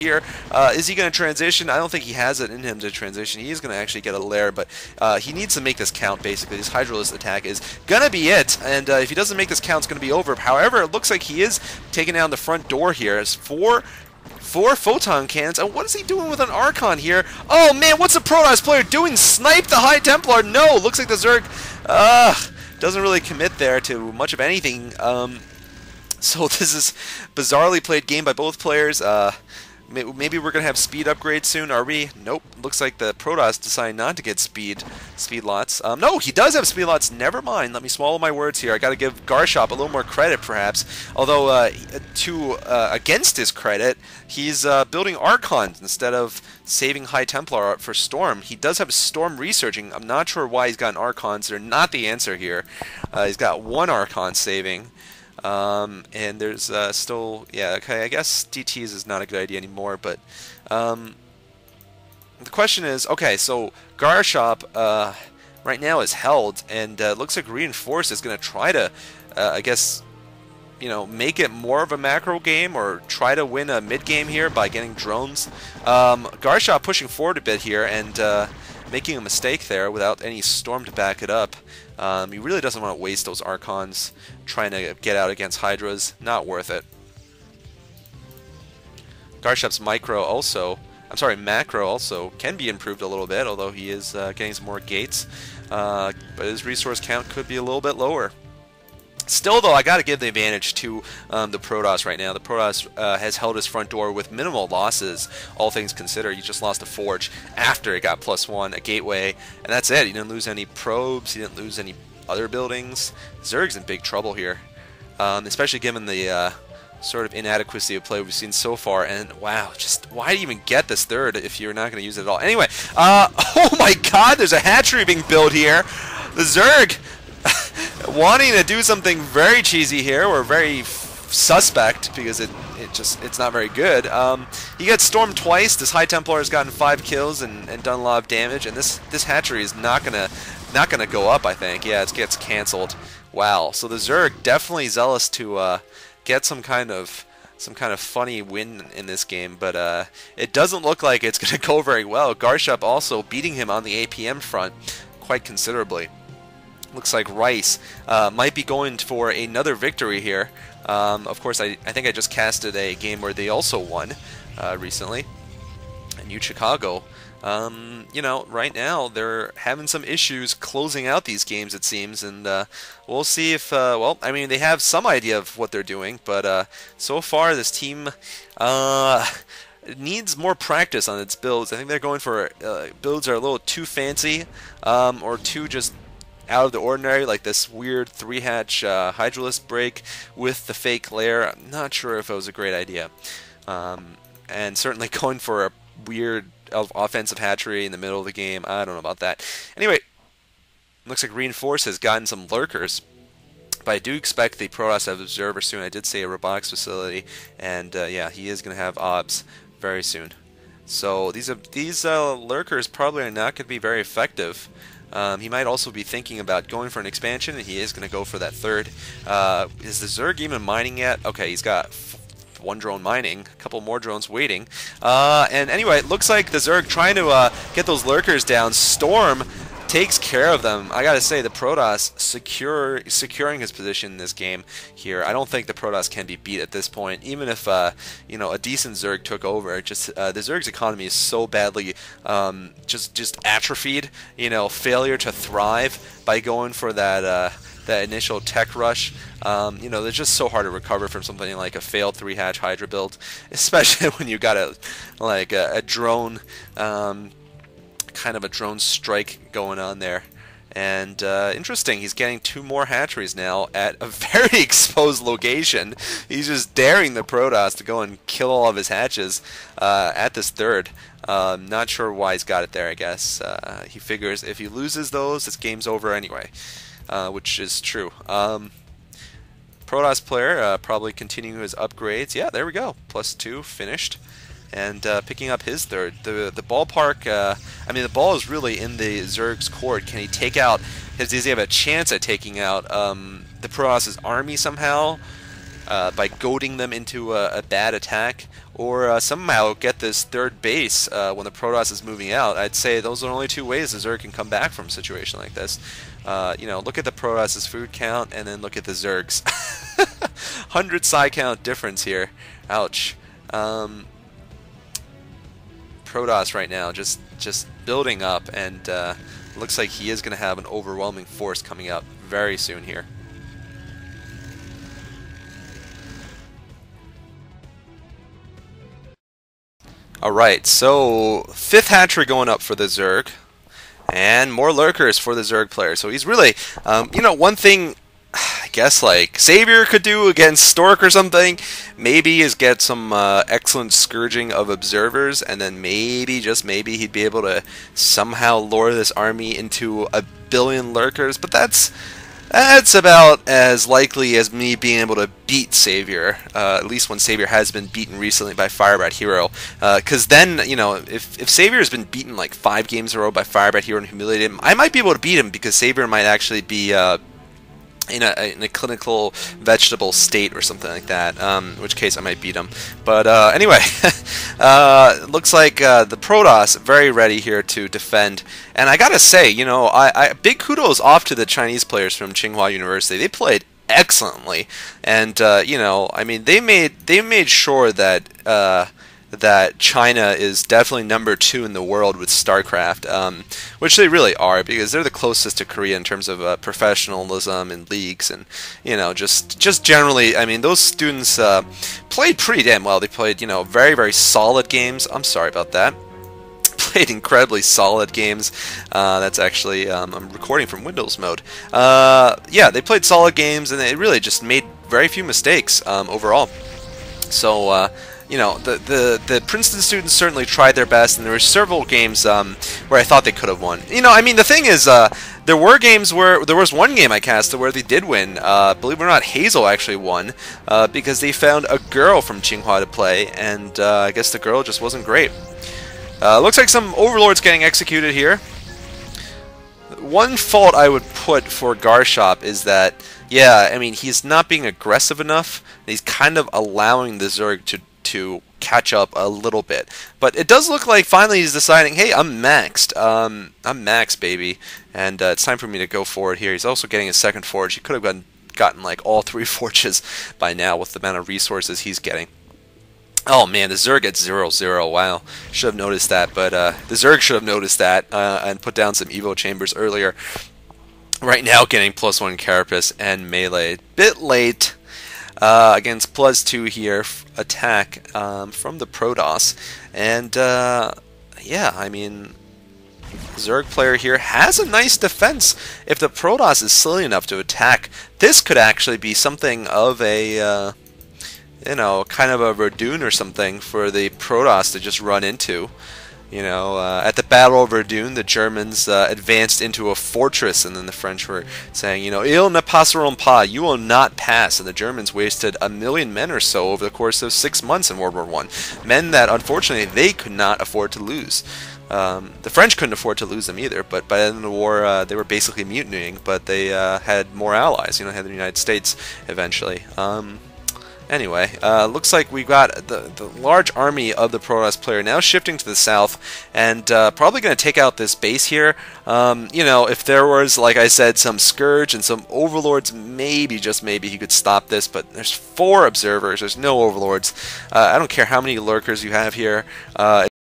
here. Is he going to transition? I don't think he has it in him to transition. He is going to actually get a lair, but he needs to make this count, basically. This Hydralisk attack is going to be it, and if he doesn't make this count, it's going to be over. However, it looks like he is taking down the front door here. It's four photon cannons, and what is he doing with an Archon here? Oh man, what's the Protoss player doing? Snipe the High Templar? No, looks like the Zerg doesn't really commit there to much of anything. So this is bizarrely played game by both players. Maybe we're going to have speed upgrades soon, are we? Nope. Looks like the Protoss decided not to get speed lots. No, he does have speed lots. Never mind. Let me swallow my words here. I got to give Garsh0p a little more credit, perhaps. Although, against his credit, he's building Archons instead of saving High Templar for Storm. He does have Storm researching. I'm not sure why he's gotten Archons. They're not the answer here. He's got one Archon saving. And there's still, yeah, okay, I guess DTs is not a good idea anymore, but the question is, okay, so Garsh0p right now is held, and looks like Reinforce is going to try to, I guess, you know, make it more of a macro game or try to win a mid game here by getting drones. Garsh0p pushing forward a bit here and making a mistake there without any Storm to back it up. He really doesn't want to waste those Archons trying to get out against Hydras. Not worth it. Garsh0p's macro also can be improved a little bit, although he is getting some more gates. But his resource count could be a little bit lower. Still, though, I got to give the advantage to the Protoss right now. The Protoss has held his front door with minimal losses, all things considered. He just lost a Forge after it got +1, a Gateway, and that's it. He didn't lose any probes. He didn't lose any other buildings. Zerg's in big trouble here, especially given the sort of inadequacy of play we've seen so far. And wow, just why do you even get this third if you're not going to use it at all? Anyway, oh my God, there's a hatchery being built here. The Zerg wanting to do something very cheesy here, or very suspect, because it's not very good. He gets stormed twice. This High Templar has gotten 5 kills and done a lot of damage, and this hatchery is not gonna go up, I think. Yeah, it gets canceled. Wow. So the Zerg definitely zealous to get some kind of funny win in this game, but it doesn't look like it's gonna go very well. Garsh0p also beating him on the APM front quite considerably. Looks like Rice might be going for another victory here. Of course, I think I just casted a game where they also won recently in U.Chicago. You know, right now they're having some issues closing out these games, it seems, and we'll see if, well, I mean, they have some idea of what they're doing, but so far this team needs more practice on its builds. I think they're going for builds that are a little too fancy, or too just out of the ordinary, like this weird 3-hatch Hydralisk break with the fake lair. I'm not sure if it was a great idea. And certainly going for a weird offensive hatchery in the middle of the game, I don't know about that. Anyway, looks like Reinforce has gotten some lurkers, but I do expect the Protoss to have Observer soon. I did say a robotics facility, and yeah, he is going to have OBS very soon. So these lurkers probably are not going to be very effective. He might also be thinking about going for an expansion, and he is going to go for that third. Is the Zerg even mining yet? Okay, he's got 1 drone mining, a couple more drones waiting. And anyway, it looks like the Zerg trying to get those lurkers down. Storm takes care of them. I gotta say, the Protoss securing his position in this game here. I don't think the Protoss can be beat at this point, even if you know, a decent Zerg took over. Just the Zerg's economy is so badly just atrophied. You know, failure to thrive by going for that initial tech rush. You know, it's just so hard to recover from something like a failed 3-hatch Hydra build, especially when you got a drone. Kind of a drone strike going on there. And interesting, he's getting 2 more hatcheries now at a very exposed location. He's just daring the Protoss to go and kill all of his hatches at this third. Not sure why he's got it there, I guess. He figures if he loses those, this game's over anyway, which is true. Protoss player probably continuing his upgrades. Yeah, there we go. +2, finished. And picking up his third. The ballpark, I mean, the ball is really in the Zerg's court. Can he take out, does he have a chance at taking out the Protoss' army somehow? by goading them into a bad attack, or somehow get this third base when the Protoss is moving out. I'd say those are the only two ways the Zerg can come back from a situation like this. You know, look at the Protoss's food count, and then look at the Zerg's. 100 psi count difference here. Ouch. Protoss right now just building up, and looks like he is going to have an overwhelming force coming up very soon here. Alright, so 5th hatchery going up for the Zerg, and more lurkers for the Zerg player. So he's really, you know, one thing I guess like Savior could do against Stork or something, maybe is get some excellent scourging of observers, and then maybe, just maybe, he'd be able to somehow lure this army into 1 billion lurkers, but that's about as likely as me being able to beat Savior, at least when Savior has been beaten recently by Firebat Hero. Because then, you know, if Savior has been beaten like 5 games in a row by Firebat Hero and humiliated him, I might be able to beat him because Savior might actually be in a clinical vegetable state or something like that, in which case I might beat him. But anyway, looks like the Protoss very ready here to defend. And I gotta say, you know, big kudos off to the Chinese players from Tsinghua University. They played excellently, and you know, I mean, they made sure that that China is definitely #2 in the world with StarCraft, which they really are, because they're the closest to Korea in terms of professionalism and leagues, and you know, just generally, I mean, those students played pretty damn well. They played, you know, very, very solid games. I'm sorry about that. Played incredibly solid games. That's actually, I'm recording from Windows mode. Yeah, they played solid games, and they really just made very few mistakes overall. So you know, the Princeton students certainly tried their best, and there were several games where I thought they could have won. You know, I mean, the thing is, there were games where, there was one game I casted where they did win. Believe it or not, Hazel actually won, because they found a girl from Tsinghua to play, and I guess the girl just wasn't great. Looks like some Overlords getting executed here. One fault I would put for Garsh0p is that, yeah, I mean, he's not being aggressive enough. He's kind of allowing the Zerg to catch up a little bit, but it does look like finally he's deciding, hey, I'm maxed, I'm maxed, baby, and it's time for me to go forward here. He's also getting his 2nd forge. He could have gotten like all 3 forges by now with the amount of resources he's getting. Oh man, the Zerg at 0-0. Wow, should have noticed that, but the Zerg should have noticed that and put down some Evo chambers earlier. Right now, getting +1 carapace and melee. Bit late. Against +2 here, attack from the Protoss, and yeah, I mean, Zerg player here has a nice defense. If the Protoss is silly enough to attack, this could actually be something of a you know, kind of a Verdun or something for the Protoss to just run into. You know, at the Battle of Verdun, the Germans advanced into a fortress, and then the French were saying, you know, "Ils ne passeront pas," you will not pass, and the Germans wasted 1 million men or so over the course of 6 months in World War I. Men that, unfortunately, they could not afford to lose. The French couldn't afford to lose them either, but by the end of the war, they were basically mutinying, but they had more allies, you know, had the United States eventually. Anyway, looks like we got the large army of the Protoss player now shifting to the south, and probably going to take out this base here. You know, if there was, like I said, some Scourge and some Overlords, maybe, just maybe, he could stop this, but there's 4 observers, there's no Overlords. I don't care how many lurkers you have here.